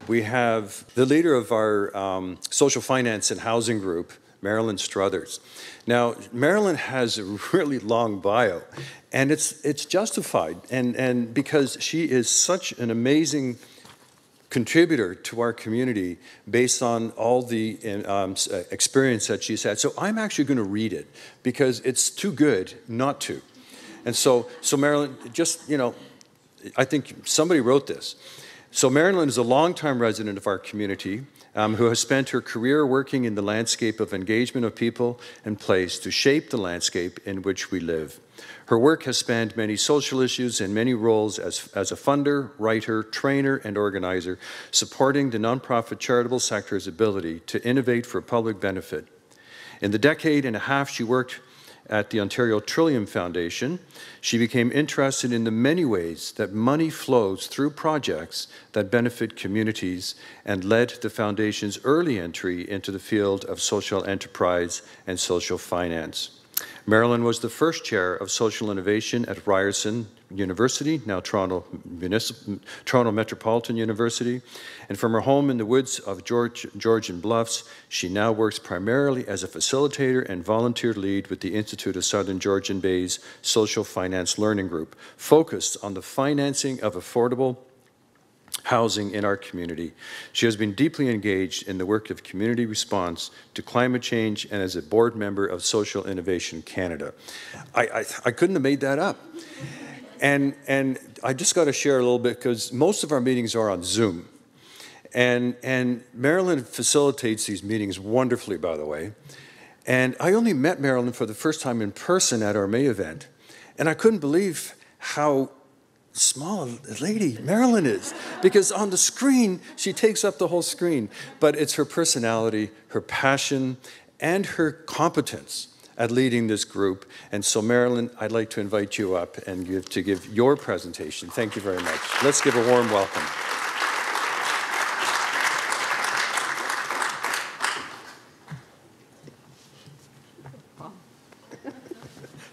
we have the leader of our social finance and housing group, Marilyn Struthers. Now, Marilyn has a really long bio, and it's justified, and because she is such an amazing contributor to our community based on all the experience that she's had. So I'm actually going to read it because it's too good not to. And so Marilyn, just, you know, I think somebody wrote this. So Marilyn is a longtime resident of our community who has spent her career working in the landscape of engagement of people and place to shape the landscape in which we live. Her work has spanned many social issues and many roles as a funder, writer, trainer, and organizer, supporting the nonprofit charitable sector's ability to innovate for public benefit. In the decade and a half she worked at the Ontario Trillium Foundation, she became interested in the many ways that money flows through projects that benefit communities and led the Foundation's early entry into the field of social enterprise and social finance. Marilyn was the first chair of social innovation at Ryerson University, now Toronto Metropolitan University, and from her home in the woods of Georgian Bluffs, she now works primarily as a facilitator and volunteer lead with the Institute of Southern Georgian Bay's Social Finance Learning Group, focused on the financing of affordable housing in our community. She has been deeply engaged in the work of community response to climate change and as a board member of Social Innovation Canada. I couldn't have made that up. And I just got to share a little bit because most of our meetings are on Zoom. And Marilyn facilitates these meetings wonderfully, by the way. And I only met Marilyn for the first time in person at our May event. And I couldn't believe how small a lady Marilyn is, because on the screen, she takes up the whole screen. But it's her personality, her passion, and her competence at leading this group. And so, Marilyn, I'd like to invite you up and give your presentation. Thank you very much. Let's give a warm welcome.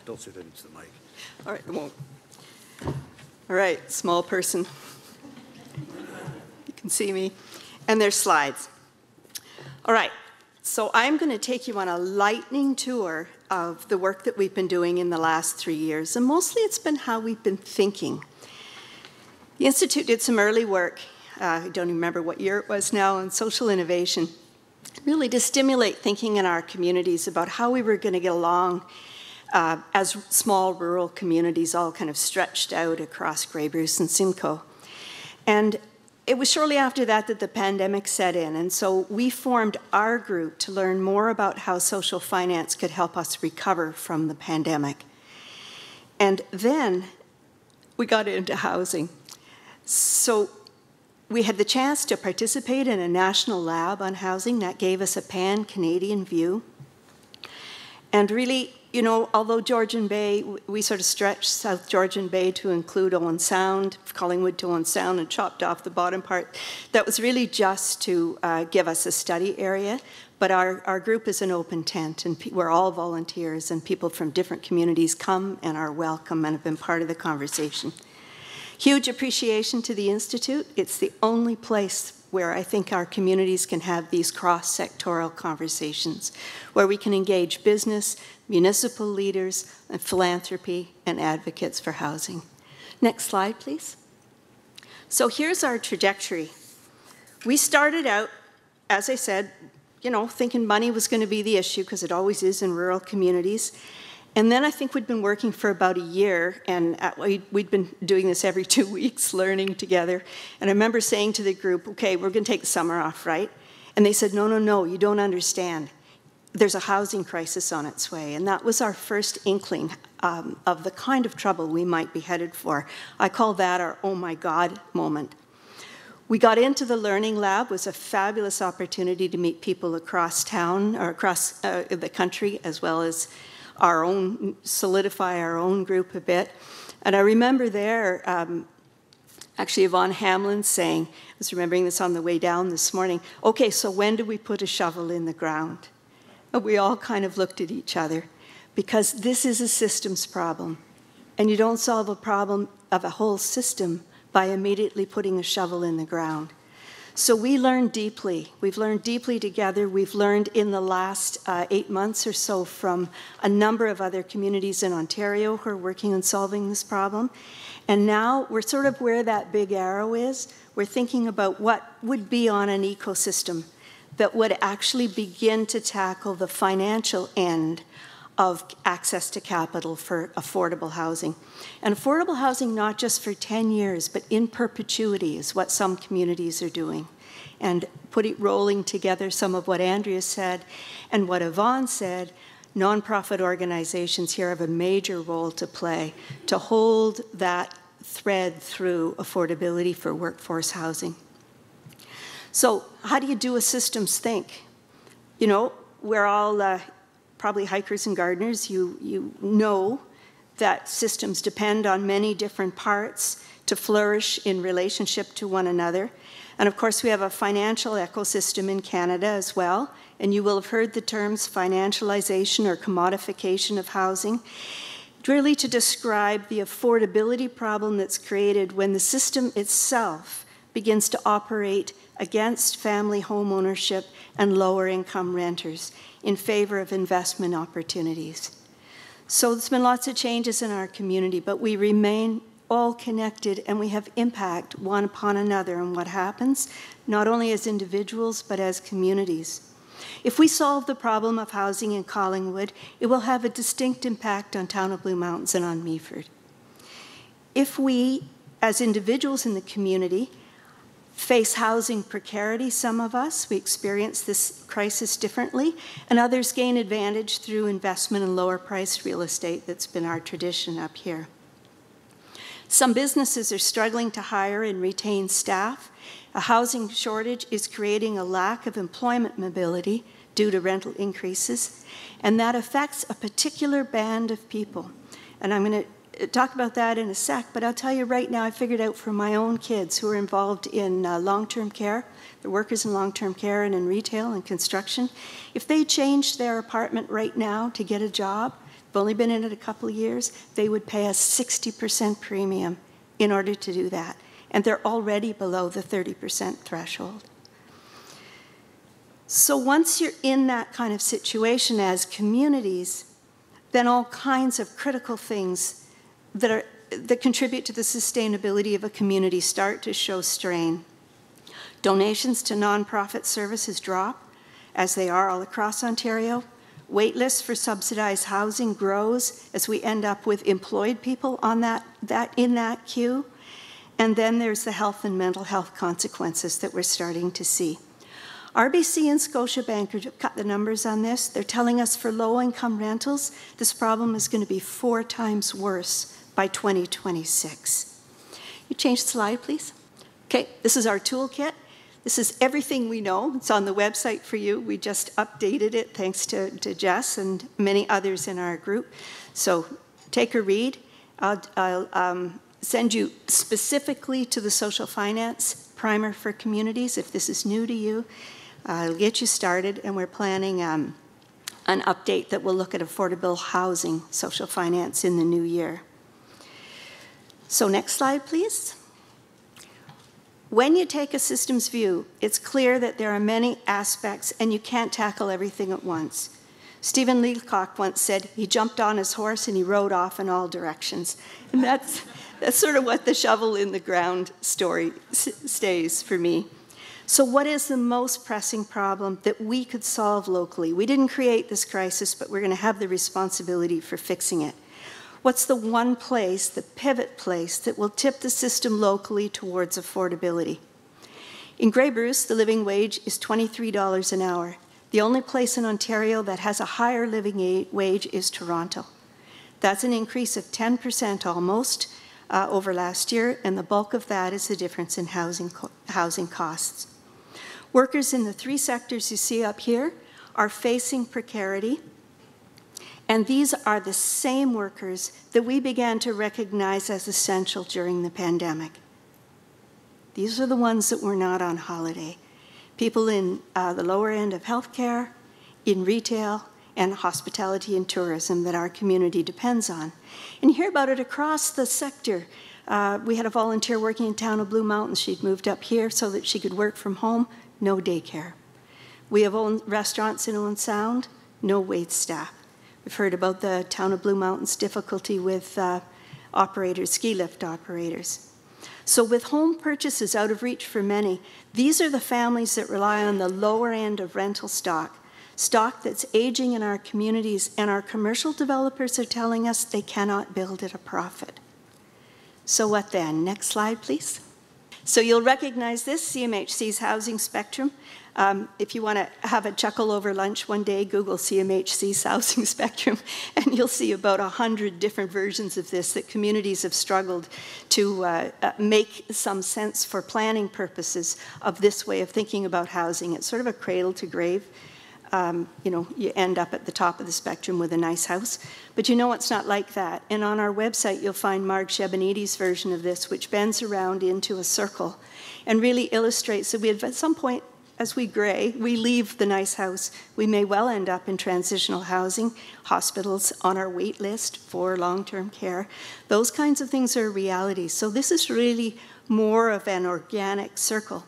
Don't say that into the mic. All right, I won't. All right, small person. You can see me. And there's slides. All right, so I'm going to take you on a lightning tour of the work that we've been doing in the last 3 years. And mostly it's been how we've been thinking. The Institute did some early work, I don't even remember what year it was now, on social innovation, really to stimulate thinking in our communities about how we were going to get along as small rural communities all kind of stretched out across Grey Bruce and Simcoe. And it was shortly after that that the pandemic set in, and so we formed our group to learn more about how social finance could help us recover from the pandemic. And then we got into housing. So we had the chance to participate in a national lab on housing that gave us a pan-Canadian view. And really, you know, although Georgian Bay, we sort of stretched South Georgian Bay to include Owen Sound, Collingwood to Owen Sound, and chopped off the bottom part. That was really just to give us a study area. But our group is an open tent, and we're all volunteers, and people from different communities come and are welcome and have been part of the conversation. Huge appreciation to the Institute. It's the only place where I think our communities can have these cross-sectoral conversations, where we can engage business, municipal leaders, and philanthropy, and advocates for housing. Next slide, please. So here's our trajectory. We started out, as I said, you know, thinking money was going to be the issue, because it always is in rural communities. And then I think we'd been working for about a year, and we'd been doing this every 2 weeks, learning together. And I remember saying to the group, okay, we're going to take the summer off, right? And they said, no, no, no, you don't understand. There's a housing crisis on its way. And that was our first inkling of the kind of trouble we might be headed for. I call that our oh my God moment. We got into the learning lab. It was a fabulous opportunity to meet people across town, or across the country, as well as our own, solidify our own group a bit. And I remember there, actually Yvonne Hamlin saying, I was remembering this on the way down this morning, okay, so when do we put a shovel in the ground? And we all kind of looked at each other, because this is a systems problem. And you don't solve a problem of a whole system by immediately putting a shovel in the ground. So we learned deeply. We've learned deeply together. We've learned in the last 8 months or so from a number of other communities in Ontario who are working on solving this problem. And now we're sort of where that big arrow is. We're thinking about what would be on an ecosystem that would actually begin to tackle the financial end of access to capital for affordable housing. And affordable housing, not just for 10 years, but in perpetuity is what some communities are doing. And rolling together some of what Andrea said and what Yvonne said, nonprofit organizations here have a major role to play to hold that thread through affordability for workforce housing. So how do you do a systems think? You know, we're all probably hikers and gardeners. You know that systems depend on many different parts to flourish in relationship to one another. And of course, we have a financial ecosystem in Canada as well. And you will have heard the terms financialization or commodification of housing, really to describe the affordability problem that's created when the system itself begins to operate against family home ownership and lower income renters in favor of investment opportunities. So there's been lots of changes in our community, but we remain all connected and we have impact one upon another on what happens, not only as individuals, but as communities. If we solve the problem of housing in Collingwood, it will have a distinct impact on Town of Blue Mountains and on Meaford. If we, as individuals in the community, face housing precarity, some of us, we experience this crisis differently, and others gain advantage through investment in lower priced real estate. That's been our tradition up here. Some businesses are struggling to hire and retain staff. A housing shortage is creating a lack of employment mobility due to rental increases, and that affects a particular band of people. And I'm going to talk about that in a sec, but I'll tell you right now, I figured out for my own kids who are involved in long-term care, they're workers in long-term care and in retail and construction, if they changed their apartment right now to get a job, they've only been in it a couple of years, they would pay a 60% premium in order to do that. And they're already below the 30% threshold. So once you're in that kind of situation as communities, then all kinds of critical things that contribute to the sustainability of a community start to show strain. Donations to nonprofit services drop, as they are all across Ontario. Wait lists for subsidized housing grows as we end up with employed people on in that queue. And then there's the health and mental health consequences that we're starting to see. RBC and Scotiabank have cut the numbers on this. They're telling us for low-income rentals, this problem is going to be 4 times worse by 2026. You change the slide, please. Okay, this is our toolkit. This is everything we know. It's on the website for you. We just updated it thanks to Jess and many others in our group. So take a read. I'll send you specifically to the social finance primer for communities if this is new to you. I'll get you started, and we're planning an update that will look at affordable housing, social finance in the new year. So next slide, please. When you take a systems view, it's clear that there are many aspects and you can't tackle everything at once. Stephen Leacock once said he jumped on his horse and he rode off in all directions. And that's sort of what the shovel in the ground story stays for me. So what is the most pressing problem that we could solve locally? We didn't create this crisis, but we're going to have the responsibility for fixing it. What's the one place, the pivot place, that will tip the system locally towards affordability? In Grey Bruce, the living wage is $23 an hour. The only place in Ontario that has a higher living wage is Toronto. That's an increase of 10% almost over last year, and the bulk of that is the difference in housing costs. Workers in the 3 sectors you see up here are facing precarity, and these are the same workers that we began to recognize as essential during the pandemic. These are the ones that were not on holiday. People in the lower end of healthcare, in retail, and hospitality and tourism that our community depends on. And you hear about it across the sector. We had a volunteer working in town of Blue Mountains. She'd moved up here so that she could work from home, no daycare. We have owned restaurants in Owen Sound, no wait staff. We've heard about the town of Blue Mountains' difficulty with operators, ski lift operators. So with home purchases out of reach for many, these are the families that rely on the lower end of rental stock that's aging in our communities, and our commercial developers are telling us they cannot build at a profit. So what then? Next slide, please. So you'll recognize this, CMHC's housing spectrum. If you want to have a chuckle over lunch one day, Google CMHC's housing spectrum, and you'll see about 100 different versions of this that communities have struggled to make some sense for planning purposes of this way of thinking about housing. It's sort of a cradle to grave. You know, you end up at the top of the spectrum with a nice house. But you know it's not like that. And on our website, you'll find Marg Shebanidi's version of this, which bends around into a circle and really illustrates that at some point, as we gray, we leave the nice house, we may well end up in transitional housing, hospitals on our wait list for long-term care. Those kinds of things are a reality. So this is really more of an organic circle.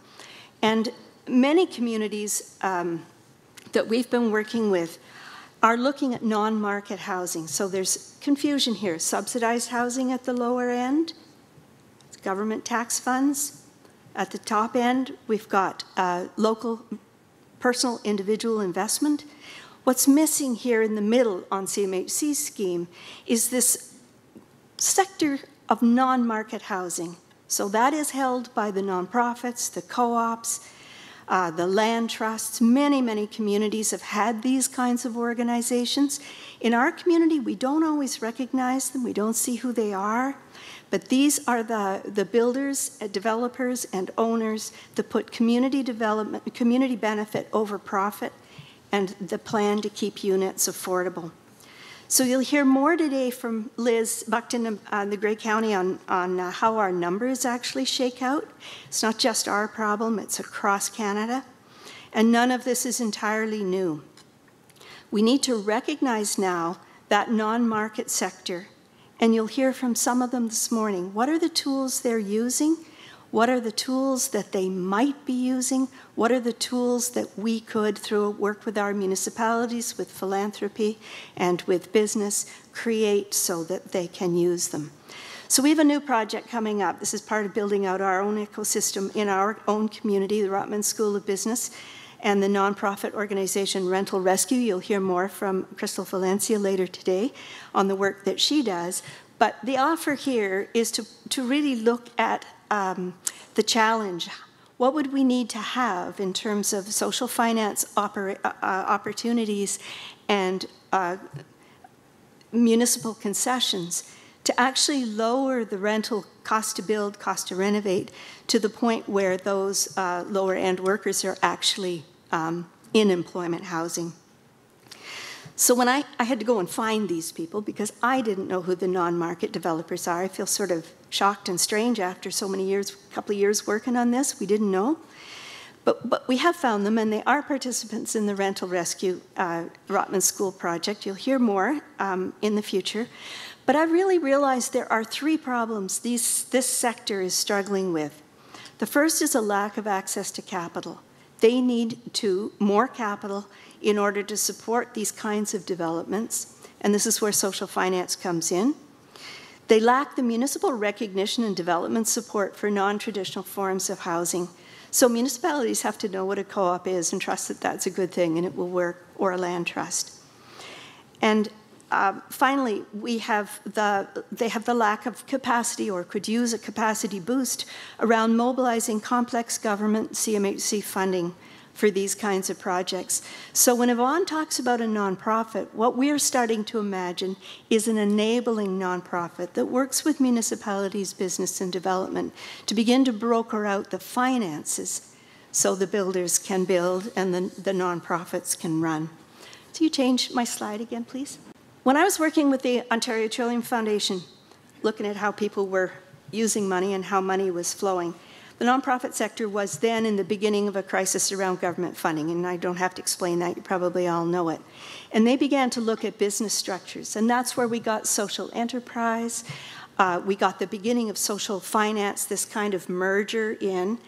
And many communities that we've been working with are looking at non-market housing. So there's confusion here. Subsidized housing at the lower end, government tax funds. At the top end, we've got local, personal, individual investment. What's missing here in the middle on CMHC's scheme is this sector of non-market housing. So that is held by the nonprofits, the co-ops, the land trusts. Many, many communities have had these kinds of organizations. In our community, we don't always recognize them. We don't see who they are. But these are the builders, developers, and owners that put community development, community benefit over profit, and the plan to keep units affordable. So you'll hear more today from Liz Buckton in the Grey County on how our numbers actually shake out. It's not just our problem, it's across Canada. And none of this is entirely new. We need to recognize now that non-market sector, and you'll hear from some of them this morning. What are the tools they're using? What are the tools that they might be using? What are the tools that we could, through work with our municipalities, with philanthropy, and with business, create so that they can use them? So we have a new project coming up. This is part of building out our own ecosystem in our own community, the Rotman School of Business, and the nonprofit organization Rental Rescue. You'll hear more from Crystal Valencia later today on the work that she does. But the offer here is to really look at the challenge. What would we need to have in terms of social finance opportunities and municipal concessions to actually lower the rental cost to build, cost to renovate, to the point where those lower end workers are actually in employment housing. So when I had to go and find these people, because I didn't know who the non-market developers are. I feel sort of shocked and strange after so many years, a couple of years working on this. We didn't know. But we have found them, and they are participants in the Rental Rescue Rotman School project. You'll hear more in the future. But I really realized there are three problems this sector is struggling with. The first is a lack of access to capital. They need more capital in order to support these kinds of developments, and this is where social finance comes in. They lack the municipal recognition and development support for non-traditional forms of housing. So municipalities have to know what a co-op is and trust that that's a good thing and it will work, or a land trust. And finally, they have the lack of capacity, or could use a capacity boost around mobilizing complex government CMHC funding for these kinds of projects. So when Yvonne talks about a nonprofit, what we're starting to imagine is an enabling nonprofit that works with municipalities, business, and development to begin to broker out the finances so the builders can build and the nonprofits can run. So you change my slide again, please. When I was working with the Ontario Trillium Foundation, looking at how people were using money and how money was flowing, the nonprofit sector was then in the beginning of a crisis around government funding, and I don't have to explain that, you probably all know it. And they began to look at business structures, and that's where we got social enterprise, We got the beginning of social finance, this kind of merger in.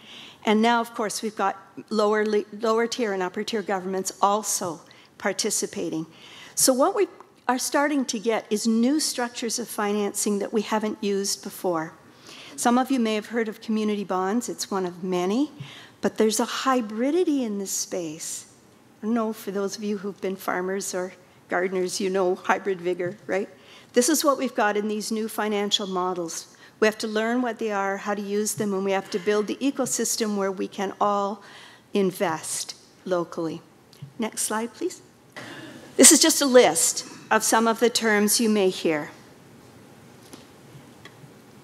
And now, of course, we've got lower tier and upper tier governments also participating. So what we are starting to get is new structures of financing that we haven't used before. Some of you may have heard of community bonds. It's one of many. But there's a hybridity in this space. I don't know, for those of you who've been farmers or gardeners, you know hybrid vigor, right? This is what we've got in these new financial models. We have to learn what they are, how to use them, and we have to build the ecosystem where we can all invest locally. Next slide, please. This is just a list of some of the terms you may hear.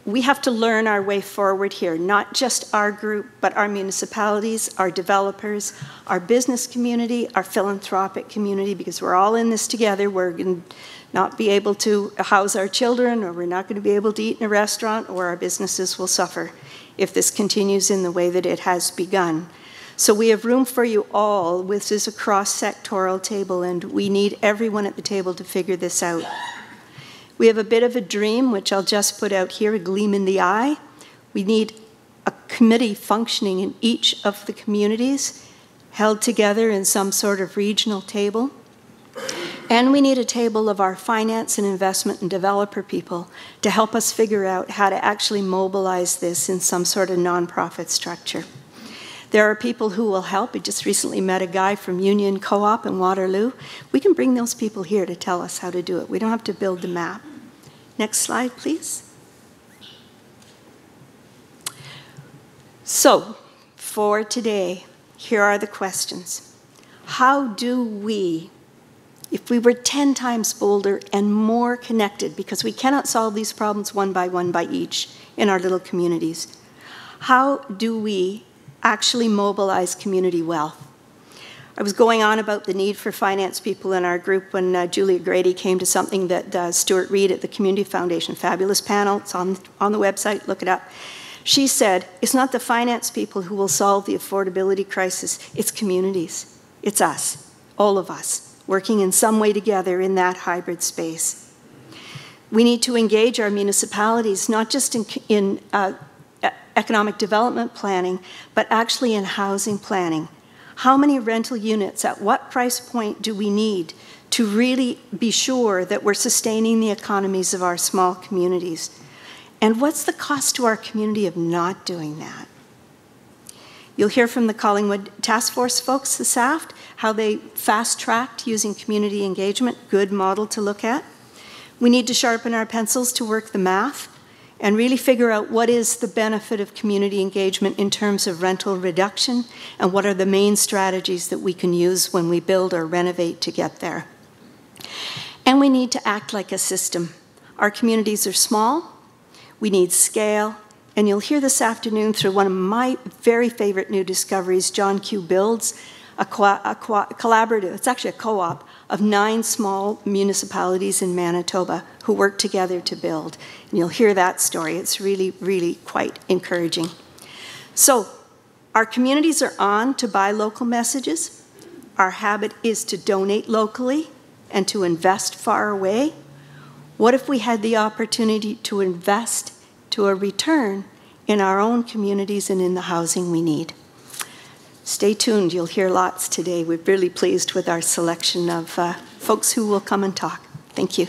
We have to learn our way forward here, not just our group, but our municipalities, our developers, our business community, our philanthropic community, because we're all in this together. We're going to not be able to house our children, or we're not going to be able to eat in a restaurant, or our businesses will suffer if this continues in the way that it has begun. So we have room for you all. This is a cross-sectoral table, and we need everyone at the table to figure this out. We have a bit of a dream, which I'll just put out here, a gleam in the eye. We need a committee functioning in each of the communities, held together in some sort of regional table. And we need a table of our finance and investment and developer people to help us figure out how to actually mobilize this in some sort of nonprofit structure. There are people who will help. I just recently met a guy from Union Co-op in Waterloo. We can bring those people here to tell us how to do it. We don't have to build the map. Next slide, please. So, for today, here are the questions. How do we, if we were 10 times bolder and more connected, because we cannot solve these problems one by each in our little communities, how do we actually mobilize community wealth? I was going on about the need for finance people in our group when Julia Grady came to something that Stuart Reed at the Community Foundation, fabulous panel, it's on the website, look it up. She said, it's not the finance people who will solve the affordability crisis, it's communities. It's us, all of us, working in some way together in that hybrid space. We need to engage our municipalities, not just in economic development planning, but actually in housing planning. How many rental units, at what price point do we need to really be sure that we're sustaining the economies of our small communities? And what's the cost to our community of not doing that? You'll hear from the Collingwood Task Force folks this afternoon, how they fast-tracked using community engagement, good model to look at. We need to sharpen our pencils to work the math and really figure out what is the benefit of community engagement in terms of rental reduction, and what are the main strategies that we can use when we build or renovate to get there. And we need to act like a system. Our communities are small, we need scale, and you'll hear this afternoon through one of my very favorite new discoveries, John Q. builds a collaborative, it's actually a co-op, of 9 small municipalities in Manitoba who work together to build. And you'll hear that story. It's really, really quite encouraging. So our communities are on to buy local messages. Our habit is to donate locally and to invest far away. What if we had the opportunity to invest to a return in our own communities and in the housing we need? Stay tuned, you'll hear lots today. We're really pleased with our selection of folks who will come and talk. Thank you.